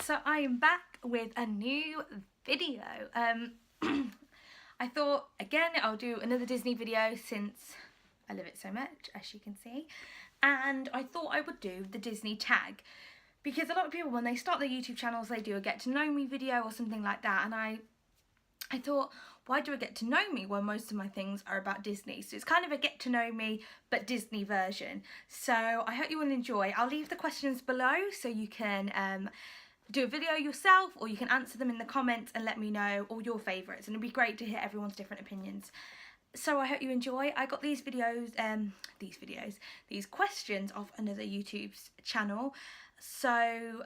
So I am back with a new video. I thought, again, I'll do another Disney video since I love it so much, as you can see. And I thought I would do the Disney tag. Because a lot of people, when they start their YouTube channels, they do a get to know me video or something like that. And I thought, why do I get to know me when most of my things are about Disney? So it's kind of a get to know me, but Disney version. So I hope you will enjoy. I'll leave the questions below so you can do a video yourself, or you can answer them in the comments and let me know all your favourites, and it'd be great to hear everyone's different opinions. So I hope you enjoy. I got these questions off another YouTube's channel. So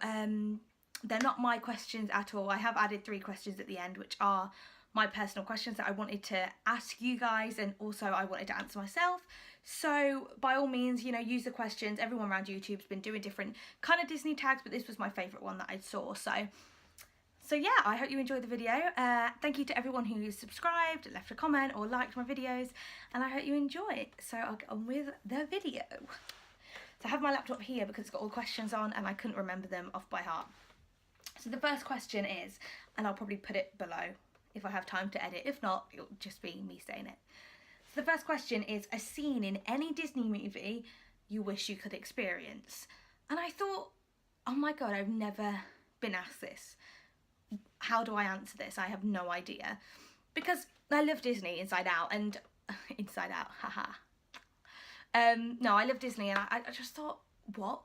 they're not my questions at all. I have added 3 questions at the end, which are my personal questions that I wanted to ask you guys, and also I wanted to answer myself. So by all means, you know, use the questions. Everyone around YouTube's been doing different kind of Disney tags, but this was my favourite one that I saw. So yeah, I hope you enjoyed the video. Thank you to everyone who subscribed, left a comment or liked my videos, and I hope you enjoy it. So I'll get on with the video. So I have my laptop here because it's got all questions on and I couldn't remember them off by heart. So the first question is, and I'll probably put it below if I have time to edit. If not, it'll just be me saying it. So the first question is, a scene in any Disney movie you wish you could experience. And I thought, oh my god, I've never been asked this. How do I answer this? I have no idea. Because I love Disney inside out, and inside out, haha. No, I love Disney, and I just thought, what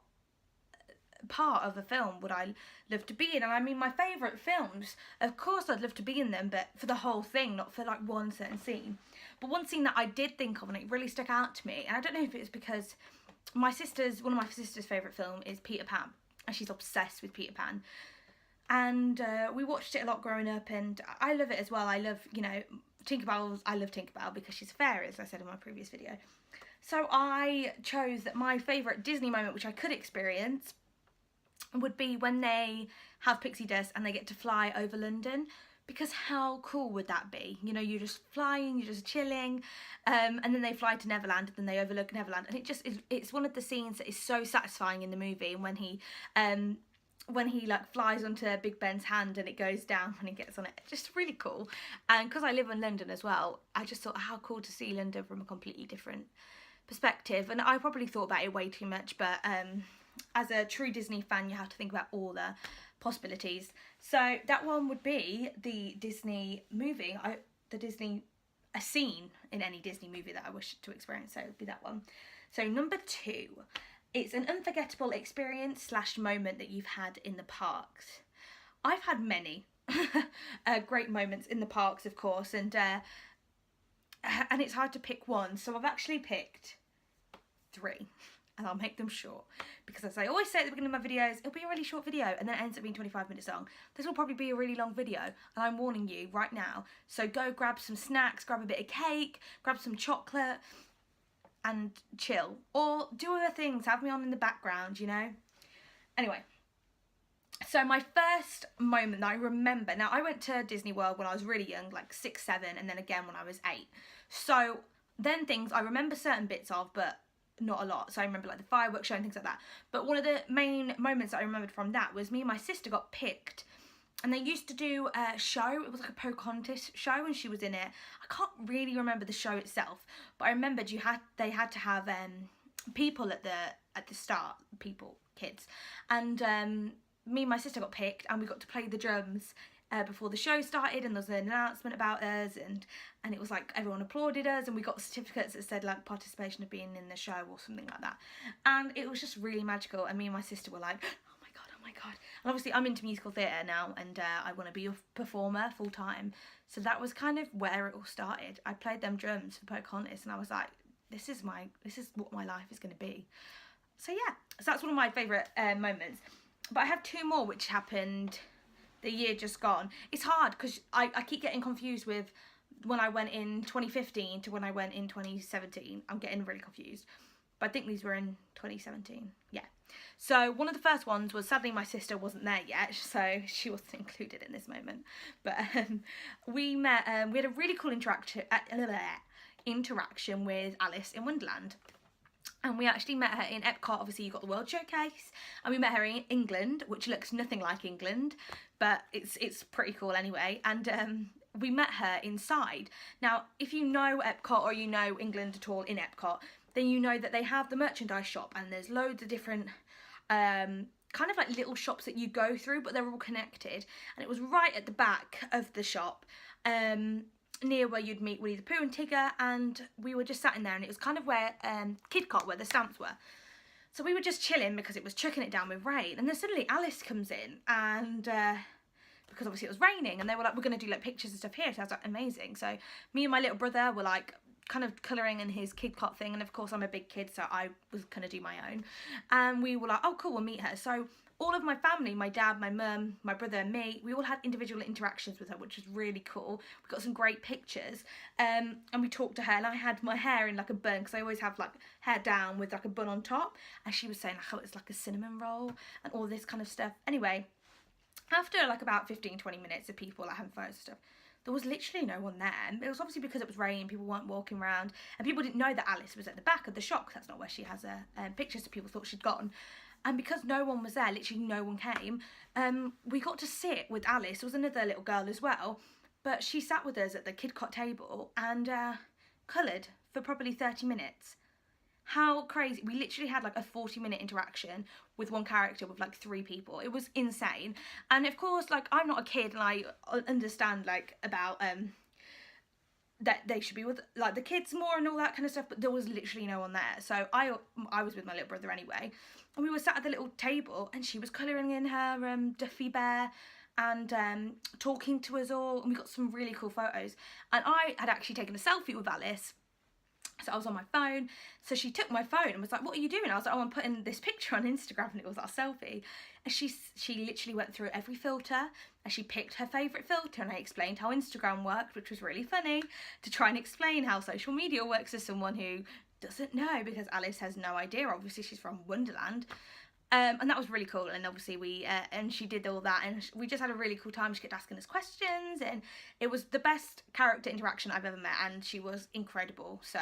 part of a film would I love to be in? And I mean, my favourite films, of course I'd love to be in them, but for the whole thing, not for like one certain scene. But one scene that I did think of and it really stuck out to me, and I don't know if it's because one of my sister's favourite film is Peter Pan, and she's obsessed with Peter Pan. And we watched it a lot growing up, and I love it as well. I love, you know, Tinkerbell. I love Tinkerbell because she's a fairy, as I said in my previous video. So I chose that my favourite Disney moment, which I could experience, would be when they have pixie dust and they get to fly over London. Because how cool would that be? You know, you're just flying, you're just chilling, and then they fly to Neverland, and then they overlook Neverland, and it just is, it's one of the scenes that is so satisfying in the movie. And when he like flies onto Big Ben's hand and it goes down when he gets on it, it's just really cool. And because I live in London as well, I just thought how cool to see London from a completely different perspective. And I probably thought about it way too much, but as a true Disney fan, you have to think about all the possibilities. So that one would be the Disney movie, a scene in any Disney movie that I wish to experience. So it would be that one. So number 2, it's an unforgettable experience / moment that you've had in the parks. I've had many great moments in the parks, of course, and it's hard to pick one. So I've actually picked 3. And I'll make them short, because as I always say at the beginning of my videos, it'll be a really short video and then it ends up being 25 minutes long. This will probably be a really long video, and I'm warning you right now. So go grab some snacks, grab a bit of cake, grab some chocolate and chill, or do other things, have me on in the background, you know. Anyway, so my first moment that I remember, now I went to Disney World when I was really young, like 6, 7, and then again when I was 8. So then things I remember certain bits of, but not a lot. So I remember like the fireworks show and things like that. But one of the main moments that I remembered from that was me and my sister got picked, and they used to do a show. It was like a Pocahontas show, and she was in it. I can't really remember the show itself, but I remembered they had to have people at the start, kids, and me and my sister got picked, and we got to play the drums before the show started, and there was an announcement about us, and it was like everyone applauded us, and we got certificates that said like participation of being in the show or something like that. And it was just really magical, and me and my sister were like, oh my god. And obviously I'm into musical theatre now, and I want to be a performer full time, so that was kind of where it all started. I played them drums for Pocahontas, and I was like, this is what my life is going to be. So yeah, so that's one of my favourite moments. But I have 2 more which happened the year just gone. It's hard because I keep getting confused with when I went in 2015 to when I went in 2017. I'm getting really confused. But I think these were in 2017. Yeah. So one of the first ones was, sadly my sister wasn't there yet, so she wasn't included in this moment. But we met, we had a really cool interaction with Alice in Wonderland. And we actually met her in Epcot. Obviously, you got the World Showcase, and we met her in England, which looks nothing like England, but it's pretty cool anyway. And we met her inside. Now, if you know Epcot or you know England at all in Epcot, then you know that they have the merchandise shop, and there's loads of different kind of like little shops that you go through, but they're all connected. And it was right at the back of the shop, near where you'd meet Winnie the Pooh and Tigger, and we were just sat in there, and it was kind of where Kidcot, where the stamps were. So we were just chilling because it was chucking it down with rain, and then suddenly Alice comes in, and because obviously it was raining, and they were like, we're going to do like pictures and stuff here. So I was like, amazing. So me and my little brother were like kind of colouring in his Kidcot thing, and of course I'm a big kid, so I was going to do my own, and we were like, oh cool, we'll meet her. So all of my family, my dad, my mum, my brother and me, we all had individual interactions with her, which was really cool. We got some great pictures, and we talked to her, and I had my hair in like a bun, because I always have like hair down with like a bun on top, and she was saying like, oh, it's like a cinnamon roll and all this kind of stuff. Anyway, after like about 15-20 minutes of people like having photos and stuff, there was literally no one there. And it was obviously because it was raining, people weren't walking around, and people didn't know that Alice was at the back of the shop, 'cause that's not where she has her pictures, so people thought she'd gone. And because no one was there, literally no one came, we got to sit with Alice. There was another little girl as well, but she sat with us at the Kidcot table and coloured for probably 30 minutes. How crazy. We literally had like a 40-minute interaction with one character with like 3 people. It was insane. And of course, like, I'm not a kid, and I understand like about that they should be with like the kids more and all that kind of stuff, but there was literally no one there. So I was with my little brother anyway, and we were sat at the little table, and she was colouring in her Duffy Bear and talking to us all, and we got some really cool photos. And I had actually taken a selfie with Alice, so I was on my phone, so she took my phone and was like, what are you doing? I was like, oh, I'm putting this picture on Instagram, and it was our selfie. And she literally went through every filter, and she picked her favourite filter, and I explained how Instagram worked, which was really funny, to try and explain how social media works to someone who doesn't know, because Alice has no idea. Obviously, she's from Wonderland. And that was really cool, and obviously we and she did all that, and we just had a really cool time. She kept asking us questions, and it was the best character interaction I've ever met, and she was incredible. So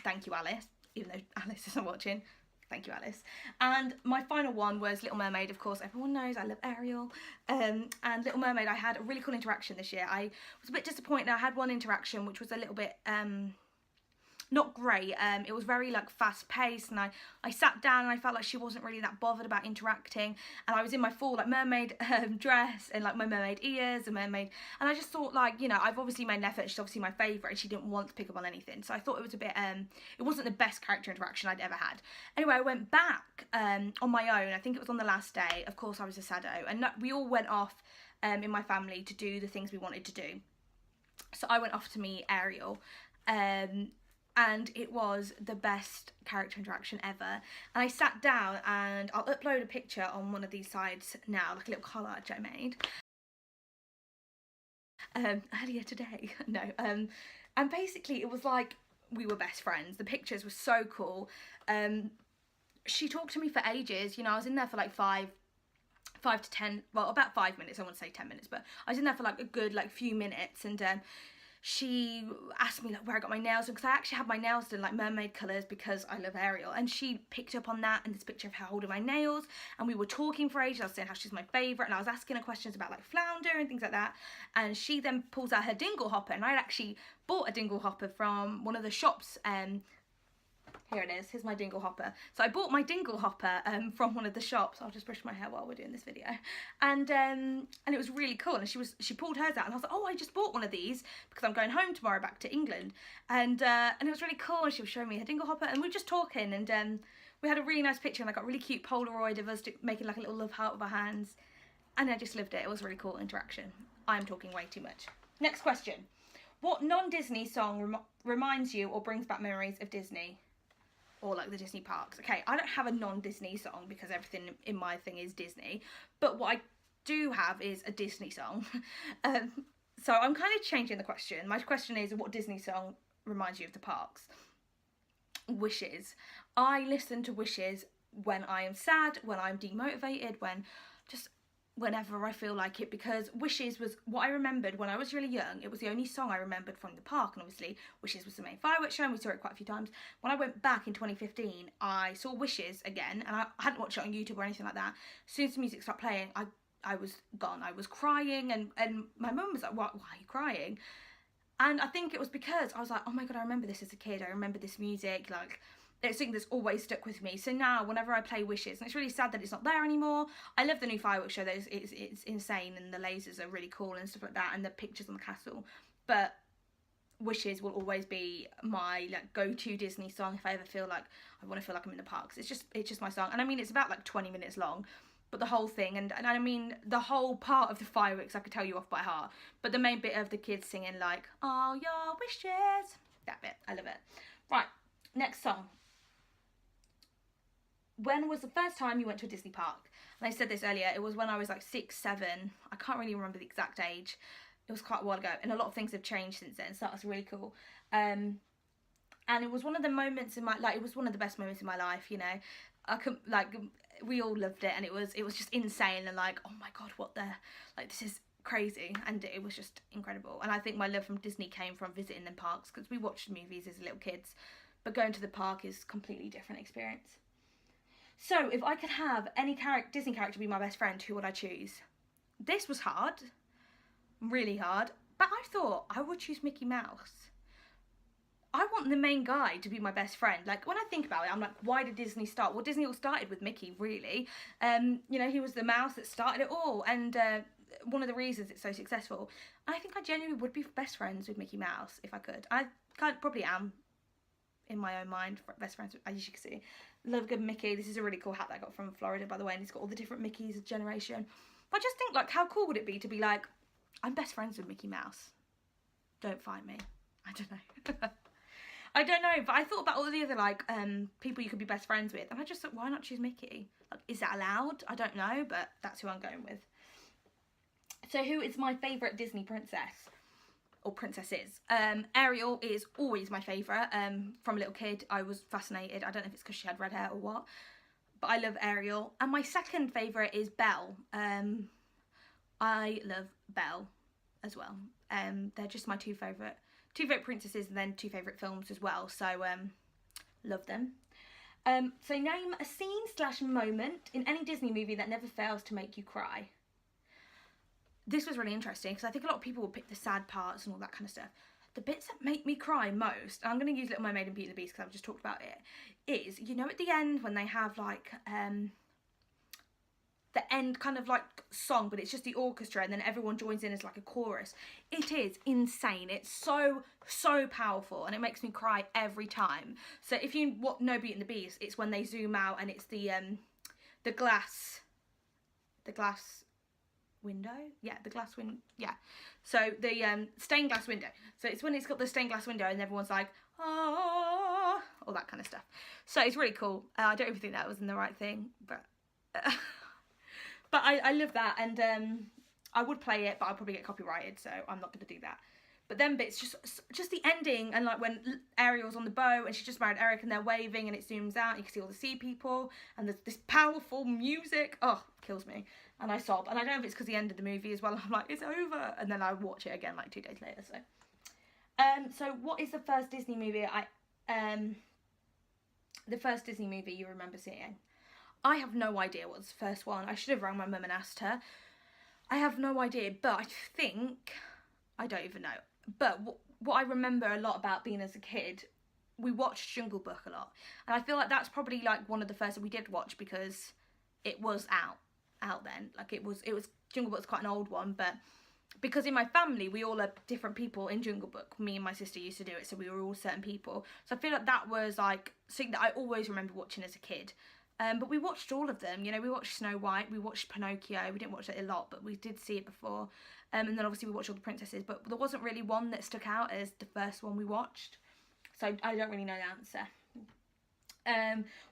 thank you, Alice, even though Alice isn't watching. Thank you, Alice. And my final one was Little Mermaid. Of course, everyone knows I love Ariel. And Little Mermaid, I had a really cool interaction this year. I was a bit disappointed. I had one interaction which was a little bit not great. It was very like fast paced, and I sat down, and I felt like she wasn't really that bothered about interacting, and I was in my full like mermaid dress and like my mermaid ears and mermaid, and I just thought, like, you know, I've obviously made an effort. She's obviously my favourite, and she didn't want to pick up on anything, so I thought it was a bit it wasn't the best character interaction I'd ever had. Anyway, I went back on my own. I think it was on the last day. Of course, I was a Sado, and we all went off in my family to do the things we wanted to do. So I went off to meet Ariel, and it was the best character interaction ever. And I sat down, and I'll upload a picture on one of these sides now, like a little collage I made earlier today. No, and basically it was like we were best friends. The pictures were so cool. She talked to me for ages. You know, I was in there for like 5 to 10, well, about 5 minutes. I want to say 10 minutes, but I was in there for like a good like few minutes, and she asked me like where I got my nails done, because I actually had my nails done like mermaid colours because I love Ariel, and she picked up on that, and this picture of her holding my nails, and we were talking for ages. I was saying how she's my favourite, and I was asking her questions about like flounder and things like that, and she then pulls out her dingle hopper, and I'd actually bought a dingle hopper from one of the shops. Here it is, here's my dingle hopper. So I bought my dingle hopper from one of the shops. I'll just brush my hair while we're doing this video. And it was really cool, and she pulled hers out, and I was like, oh, I just bought one of these because I'm going home tomorrow back to England. And it was really cool, and she was showing me her dingle hopper, and we were just talking, and we had a really nice picture, and I got a really cute Polaroid of us making like a little love heart with our hands, and I just loved it. It was a really cool interaction. I'm talking way too much. Next question. What non-Disney song reminds you or brings back memories of Disney? Or like the Disney parks. Okay, I don't have a non-Disney song because everything in my thing is Disney, but what I do have is a Disney song. So I'm kind of changing the question. My question is, what Disney song reminds you of the parks? Wishes. I listen to Wishes when I am sad, when I'm demotivated, when just whenever I feel like it, because Wishes was what I remembered when I was really young. It was the only song I remembered from the park, and obviously Wishes was the main fireworks show and we saw it quite a few times. When I went back in 2015, I saw Wishes again, and I hadn't watched it on YouTube or anything like that. As soon as the music stopped playing, I was gone. I was crying, and my mum was like, why are you crying? And I think it was because I was like, oh my god, I remember this as a kid. I remember this music, like, it's something that's always stuck with me. So now, whenever I play Wishes, and it's really sad that it's not there anymore. I love the new fireworks show, though. It's insane, and the lasers are really cool and stuff like that, and the pictures on the castle. But Wishes will always be my like go-to Disney song if I ever feel like I want to feel like I'm in the parks. It's just my song, and I mean it's about like 20 minutes long. But the whole thing, and I mean the whole part of the fireworks I could tell you off by heart. But the main bit of the kids singing like, all your wishes, that bit, I love it. Right, next song. When was the first time you went to a Disney park? And I said this earlier, it was when I was like 6, 7. I can't really remember the exact age. It was quite a while ago, and a lot of things have changed since then, so that was really cool. And it was one of the moments in my, like, it was one of the best moments in my life, you know. We all loved it, and it was just insane, and like, oh my god, what the, like, this is crazy, and it was just incredible. And I think my love from Disney came from visiting them parks, because we watched movies as little kids, but going to the park is a completely different experience. So if I could have any Disney character be my best friend, who would I choose? This was hard, really hard, but I thought I would choose Mickey Mouse. I want the main guy to be my best friend. Like, when I think about it, I'm like, why did Disney start? Well, Disney all started with Mickey, really. You know, he was the mouse that started it all, and one of the reasons it's so successful. I think I genuinely would be best friends with Mickey Mouse if I could. I probably am, in my own mind, best friends with, as you can see. Love a good Mickey. This is a really cool hat that I got from Florida, by the way, and it's got all the different Mickeys of generation. But I just think, like, how cool would it be to be like, I'm best friends with Mickey Mouse. Don't find me. I don't know. I don't know, but I thought about all the other, like, people you could be best friends with, and I just thought, why not choose Mickey? Like, is that allowed? I don't know, but that's who I'm going with. So who is my favourite Disney princess? Or princesses? Ariel is always my favourite. From a little kid, I was fascinated. I don't know if it's because she had red hair or what, but I love Ariel. And my second favourite is Belle. I love Belle as well. They're just my two favourite princesses, and then 2 favourite films as well. So love them. So name a scene/moment in any Disney movie that never fails to make you cry. This was really interesting, because I think a lot of people will pick the sad parts and all that kind of stuff. The bits that make me cry most, and I'm going to use Little Mermaid and Beauty and the Beast because I've just talked about it, is, you know, at the end when they have like the end kind of like song, but it's just the orchestra, and then everyone joins in as like a chorus. It is insane. It's so powerful, and it makes me cry every time. So if you know Beauty and the Beast, it's when they zoom out and it's the glass window, so the stained glass window, so it's when it's got the stained glass window and everyone's like, ah, all that kind of stuff. So it's really cool. I don't even think that was in the right thing, but but I love that, and I would play it, but I'll probably get copyrighted, so I'm not going to do that. But then bits, just the ending, and like when Ariel's on the boat and she's just married Eric and they're waving and it zooms out and you can see all the sea people and there's this powerful music. Oh, kills me. And I sob. And I don't know if it's because the end of the movie as well. I'm like, it's over. And then I watch it again like 2 days later. So what is the first Disney movie you remember seeing? I have no idea what's the first one. I should have rang my mum and asked her. I have no idea, but I think, I don't even know. But what I remember a lot about being as a kid, we watched Jungle Book a lot. And I feel like that's probably like one of the first that we did watch, because it was out then. Like it was Jungle Book's quite an old one, but because in my family we all are different people in Jungle Book. Me and my sister used to do it, so we were all certain people. So I feel like that was like something that I always remember watching as a kid. But we watched all of them, you know. We watched Snow White, we watched Pinocchio. We didn't watch it a lot, but we did see it before. And then obviously we watched all the princesses, but there wasn't really one that stuck out as the first one we watched. So I don't really know the answer.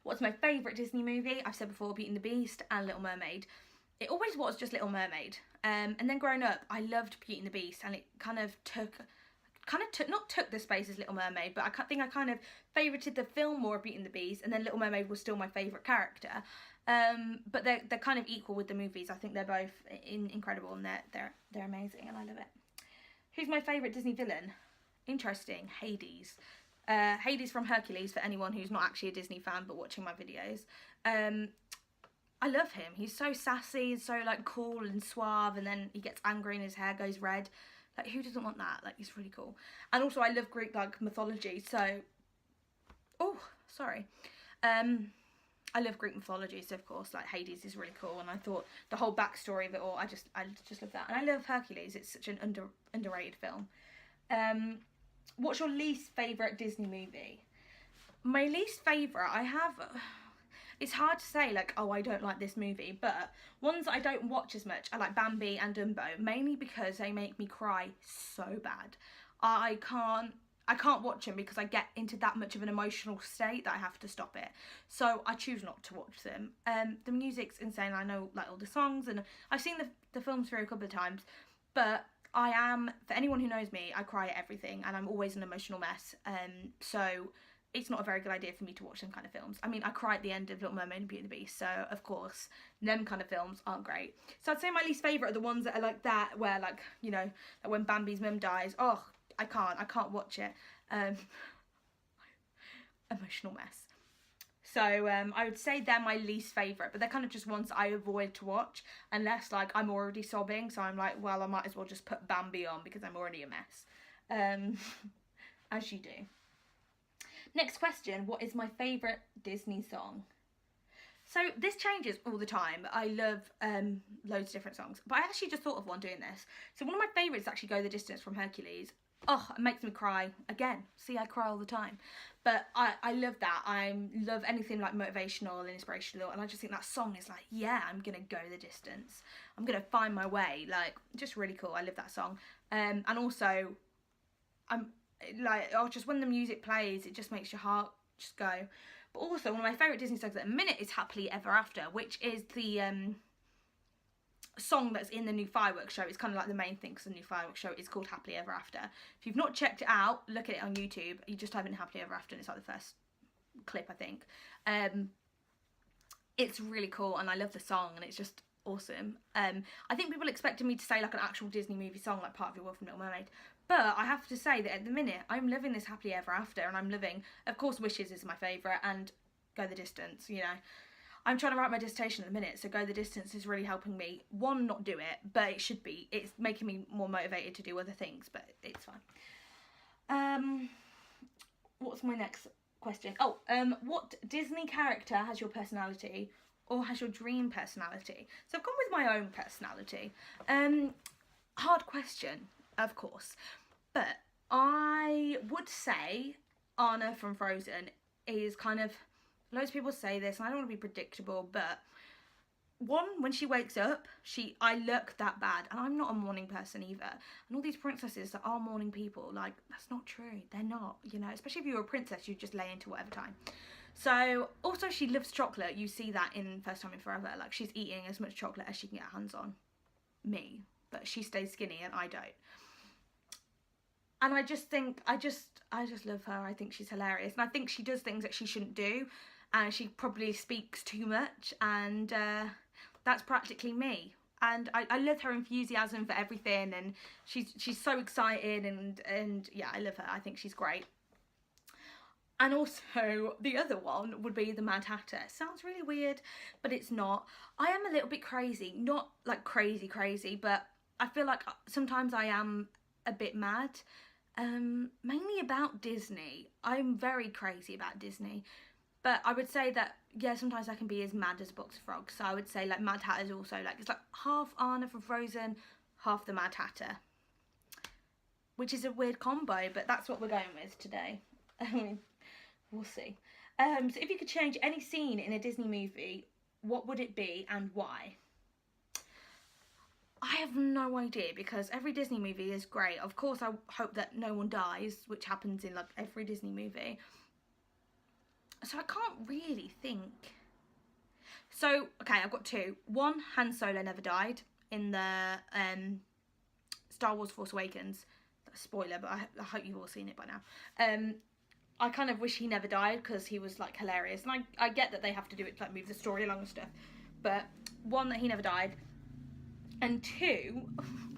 What's my favourite Disney movie? I've said before, Beauty and the Beast and Little Mermaid. It always was just Little Mermaid. And then growing up, I loved Beauty and the Beast, and it kind of took kind of not took the space as Little Mermaid, but I think I kind of favorited the film more of Beauty and the Beast, and then Little Mermaid was still my favorite character. But they're kind of equal with the movies. I think they're both incredible, and they're amazing, and I love it. Who's my favorite Disney villain? Interesting. Hades. Hades from Hercules, for anyone who's not actually a Disney fan but watching my videos. I love him. He's so sassy and so like cool and suave, and then he gets angry and his hair goes red. Like, who doesn't want that? Like, he's really cool. And also I love Greek like mythology, so I love Greek mythology, so of course like Hades is really cool, and I thought the whole backstory of it all, I just love that. And I love Hercules. It's such an underrated film. What's your least favourite Disney movie? My least favourite, it's hard to say like, oh, I don't like this movie, but ones I don't watch as much are like Bambi and Dumbo, mainly because they make me cry so bad. I can't watch them because I get into that much of an emotional state that I have to stop it. So I choose not to watch them. The music's insane. I know like all the songs, and I've seen the films through a couple of times, but I am, for anyone who knows me, I cry at everything, and I'm always an emotional mess. So it's not a very good idea for me to watch them kind of films. I mean, I cry at the end of Little Mermaid and Beauty and the Beast, so of course, them kind of films aren't great. So I'd say my least favourite are the ones that are like that, where like, you know, like when Bambi's mum dies, oh, I can't watch it. Emotional mess. So I would say they're my least favourite, but they're kind of just ones I avoid to watch, unless like I'm already sobbing, so I'm like, well, I might as well just put Bambi on because I'm already a mess. As you do. Next question, what is my favourite Disney song? So this changes all the time. I love loads of different songs, but I actually just thought of one doing this. So one of my favourites is actually Go the Distance from Hercules. Oh, it makes me cry again. See, I cry all the time. But I love that. I love anything like motivational and inspirational, and I just think that song is like, yeah, I'm going to go the distance. I'm going to find my way. Like, just really cool. I love that song. And also, I'm like, oh, just when the music plays, it just makes your heart just go. But also, one of my favourite Disney songs at the minute is Happily Ever After, which is the song that's in the new fireworks show. It's kind of like the main thing, because the new fireworks show is called Happily Ever After. If you've not checked it out, look at it on YouTube. You just type in Happily Ever After, and it's like the first clip, I think. It's really cool, and I love the song, and it's just awesome. I think people expected me to say like an actual Disney movie song, like Part of Your World from Little Mermaid, but I have to say that at the minute I'm loving this Happily Ever After, and I'm loving, of course, Wishes is my favourite, and Go the Distance. You know, I'm trying to write my dissertation at the minute, so Go the Distance is really helping me, one, not do it, but it should be. It's making me more motivated to do other things, but it's fine. What's my next question? Oh, what Disney character has your personality, or has your dream personality? So I've gone with my own personality. Hard question, of course, but I would say Anna from Frozen is kind of, loads of people say this, and I don't want to be predictable, but one, when she wakes up, I look that bad, and I'm not a morning person either. And all these princesses that are morning people, like, that's not true. They're not, you know, especially if you're a princess, you just lay into whatever time. So, also she loves chocolate. You see that in First Time in Forever. Like, she's eating as much chocolate as she can get her hands on. Me. But she stays skinny and I don't. And I just think, I just love her. I think she's hilarious. And I think she does things that she shouldn't do. And she probably speaks too much. And that's practically me. And I love her enthusiasm for everything. And she's so excited. And yeah, I love her. I think she's great. And also, the other one would be the Mad Hatter. Sounds really weird, but it's not. I am a little bit crazy. Not like crazy, but I feel like sometimes I am a bit mad. Mainly about Disney. I'm very crazy about Disney. But I would say that, yeah, sometimes I can be as mad as a box of frogs. So I would say, like, Mad Hatter is also, like, it's like half Anna from Frozen, half the Mad Hatter. Which is a weird combo, but that's what we're going with today. I mean, we'll see. So if you could change any scene in a Disney movie, what would it be and why? I have no idea, because every Disney movie is great. Of course, I hope that no one dies, which happens in like every Disney movie. So I can't really think. So, okay, I've got two. One, Han Solo never died in the Star Wars Force Awakens. spoiler, but I hope you've all seen it by now. I kind of wish he never died because he was like hilarious, and I get that they have to do it to like move the story along and stuff, but one, that he never died, and two,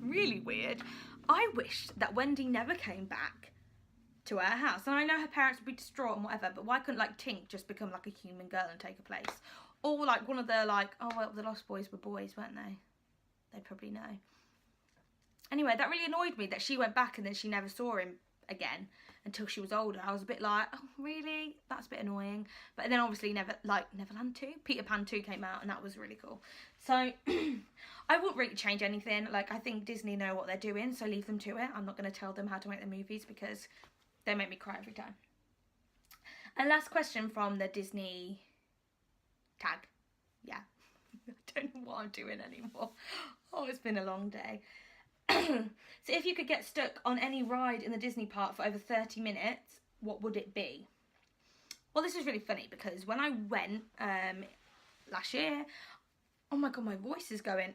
really weird, I wished that Wendy never came back to her house. And I know her parents would be distraught and whatever, but why couldn't like Tink just become like a human girl and take her place? Or like one of the like, oh well, the Lost Boys were boys, weren't they? They'd probably know. Anyway, that really annoyed me that she went back and then she never saw him again until she was older. I was a bit like, oh really? That's a bit annoying. But then obviously Neverland 2, Peter Pan 2 came out, and that was really cool. So I wouldn't really change anything. Like, I think Disney know what they're doing, so leave them to it. I'm not going to tell them how to make their movies because they make me cry every time. And last question from the Disney tag. Yeah. I don't know what I'm doing anymore. Oh, it's been a long day. So if you could get stuck on any ride in the Disney park for over 30 minutes, what would it be? Well, this is really funny because when I went last year, oh my god, my voice is going.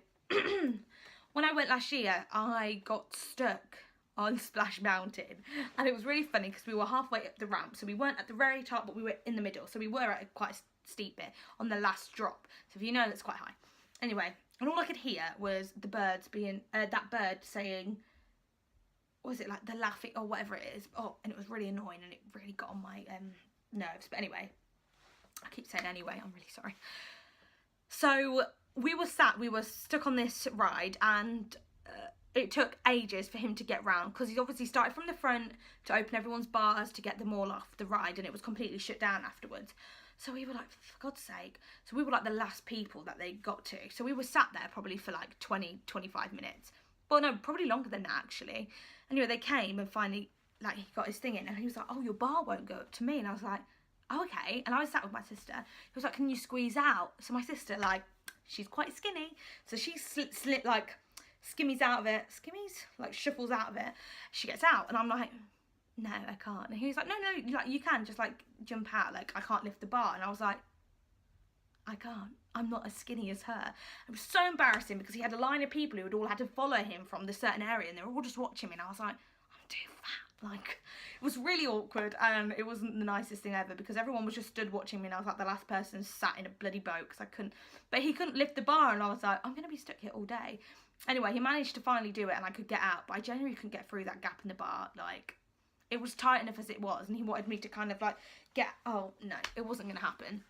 When I went last year, I got stuck on Splash Mountain, and it was really funny because we were halfway up the ramp, so we weren't at the very top, but we were in the middle, so we were at a quite steep bit on the last drop, so if you know, that's quite high. Anyway, and all I could hear was the birds being, that bird saying, was it like the laughing or whatever it is? Oh, and it was really annoying, and it really got on my nerves. But anyway, I keep saying anyway, I'm really sorry. So we were stuck on this ride, and it took ages for him to get round because he obviously started from the front to open everyone's bars to get them all off the ride, and it was completely shut down afterwards. So we were like, for God's sake. So we were like the last people that they got to. So we were sat there probably for like 20, 25 minutes. Well, no, probably longer than that, actually. Anyway, they came and finally, like, he got his thing in. And he was like, oh, your bar won't go up to me. And I was like, oh, okay. And I was sat with my sister. He was like, can you squeeze out? So my sister, like, she's quite skinny. So she slit like, skimmies out of it. Skimmies? Like, shuffles out of it. She gets out. And I'm like, no, I can't. And he was like, no, like, you can just like jump out, like I can't lift the bar. And I was like, I can't, I'm not as skinny as her. It was so embarrassing because he had a line of people who had all had to follow him from the certain area, and they were all just watching me, and I was like, I'm too fat. Like, it was really awkward, and it wasn't the nicest thing ever because everyone was just stood watching me, and I was like the last person sat in a bloody boat because I couldn't, but he couldn't lift the bar, and I was like, I'm gonna be stuck here all day. Anyway, he managed to finally do it, and I could get out, but I genuinely couldn't get through that gap in the bar. Like, it was tight enough as it was, and he wanted me to kind of like oh no, it wasn't going to happen.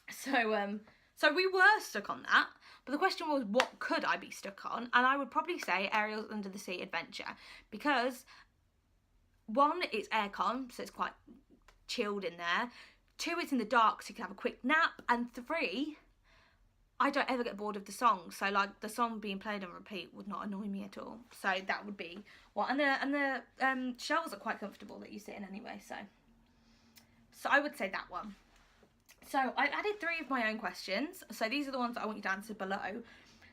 So we were stuck on that, but the question was, what could I be stuck on? And I would probably say Ariel's Under the Sea Adventure, because one, it's aircon, so it's quite chilled in there. Two, it's in the dark, so you can have a quick nap. And three, I don't ever get bored of the song, so like the song being played on repeat would not annoy me at all. So that would be what. And the shelves are quite comfortable that you sit in anyway. So I would say that one. So I added 3 of my own questions. So these are the ones that I want you to answer below.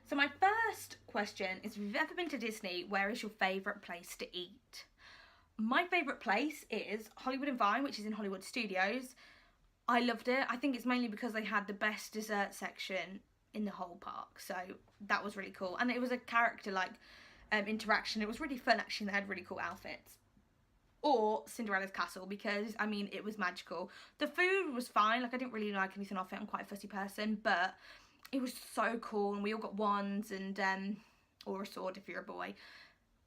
So my first question is: if you've ever been to Disney, where is your favourite place to eat? My favourite place is Hollywood and Vine, which is in Hollywood Studios. I loved it. I think it's mainly because they had the best dessert section in the whole park, so that was really cool, and it was a character like interaction. It was really fun actually, and they had really cool outfits. Or Cinderella's Castle, because I mean it was magical. The food was fine, like I didn't really like anything off it, I'm quite a fussy person, but it was so cool, and we all got wands and or a sword if you're a boy,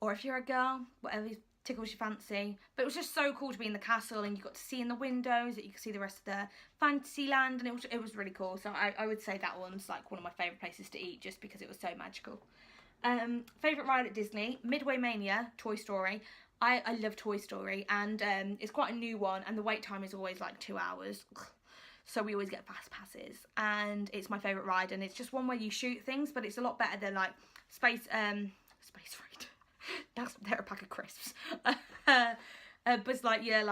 or if you're a girl, whatever tickles your fancy. But it was just so cool to be in the castle, and you got to see in the windows that you could see the rest of the fantasy land, and it was really cool. So I would say that one's like one of my favourite places to eat, just because it was so magical. Favourite ride at Disney, Midway Mania, Toy Story. I love Toy Story, and it's quite a new one, and the wait time is always like 2 hours. So we always get fast passes, and it's my favourite ride, and it's just one where you shoot things, but it's a lot better than like Space Raid. They're a pack of crisps. Buzz Lightyear,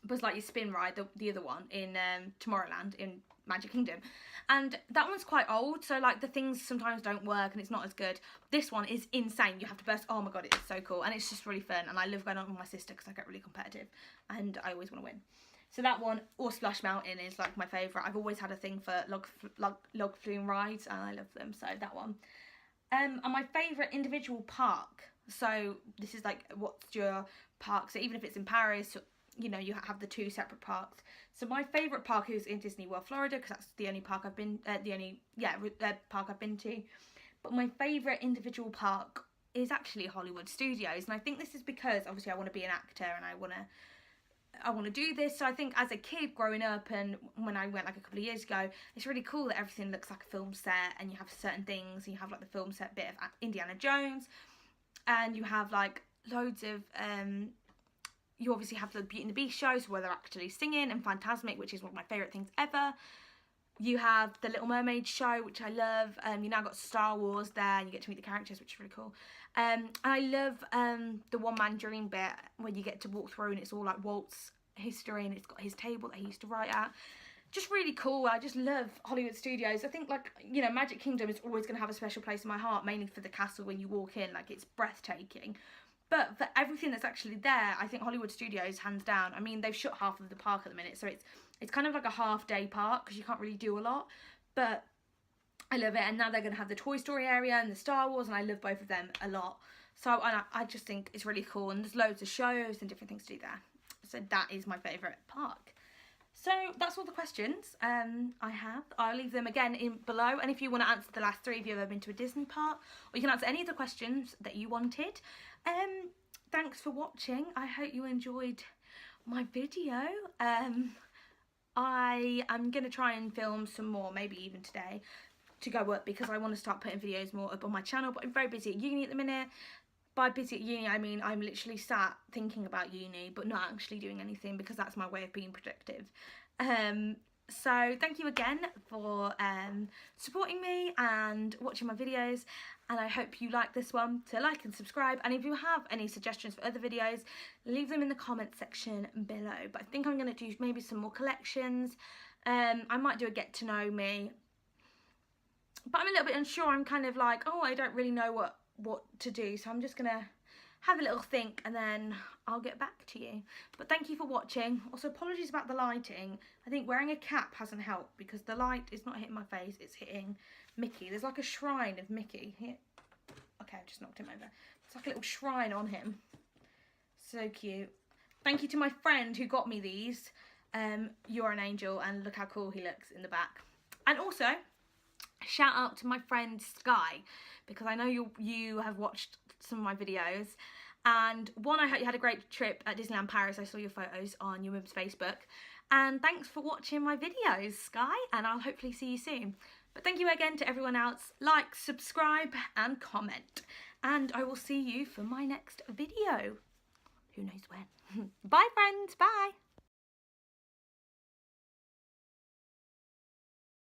Buzz Lightyear Spin Ride, the other one in Tomorrowland in Magic Kingdom, and that one's quite old, so like the things sometimes don't work and it's not as good. This one is insane. You have to burst. Oh my god, it is so cool, and it's just really fun, and I love going on with my sister because I get really competitive and I always want to win. So that one, or Splash Mountain, is like my favourite. I've always had a thing for log flume rides, and I love them, so that one. And my favourite individual park, So this is like, what's your park? So even if it's in Paris, you know, you have the 2 separate parks. So my favourite park is in Disney World, Florida, because that's the only park I've been, park I've been to. But my favourite individual park is actually Hollywood Studios, and I think this is because obviously I want to be an actor and I want to do this. So I think as a kid growing up, and when I went like a couple of years ago, it's really cool that everything looks like a film set, and you have certain things, and you have like the film set bit of Indiana Jones, and you have like loads of you obviously have the Beauty and the Beast shows where they're actually singing, and Fantasmic, which is one of my favourite things ever. You have the Little Mermaid show, which I love. You now got Star Wars there, and you get to meet the characters, which is really cool. And I love the One Man Dream bit where you get to walk through, and it's all like Walt's history, and it's got his table that he used to write at. Just really cool. I just love Hollywood Studios. I think, like, you know, Magic Kingdom is always going to have a special place in my heart, mainly for the castle when you walk in. Like, it's breathtaking. But for everything that's actually there, I think Hollywood Studios, hands down. I mean, they've shut half of the park at the minute, so it's kind of like a half-day park because you can't really do a lot. But I love it. And now they're going to have the Toy Story area and the Star Wars, and I love both of them a lot. So I just think it's really cool, and there's loads of shows and different things to do there. So that is my favourite park. So that's all the questions I have. I'll leave them again in below. And if you want to answer the last 3, if you've ever been to a Disney park, or you can answer any of the questions that you wanted. Thanks for watching. I hope you enjoyed my video. I am going to try and film some more, maybe even today, to go up, because I want to start putting videos more up on my channel. But I'm very busy at uni at the minute. By busy at uni, I mean I'm literally sat thinking about uni, but not actually doing anything, because that's my way of being productive. So thank you again for supporting me and watching my videos, and I hope you like this one. So like and subscribe, and if you have any suggestions for other videos, leave them in the comment section below. But I think I'm going to do maybe some more collections. I might do a get to know me, but I'm a little bit unsure. I'm kind of like, oh, I don't really know what to do, so I'm just gonna have a little think and then I'll get back to you. But thank you for watching. Also, apologies about the lighting. I think wearing a cap hasn't helped, because the light is not hitting my face, it's hitting Mickey. There's like a shrine of Mickey here. Okay, I've just knocked him over. It's like a little shrine on him. So cute. Thank you to my friend who got me these. You're an angel, and look how cool he looks in the back. And also, shout out to my friend Sky, because I know you have watched some of my videos, and one, I hope you had a great trip at Disneyland Paris. I saw your photos on your mum's Facebook, and thanks for watching my videos, Sky, and I'll hopefully see you soon. But thank you again to everyone else. Like, subscribe and comment, and I will see you for my next video. Who knows when. Bye friends, bye.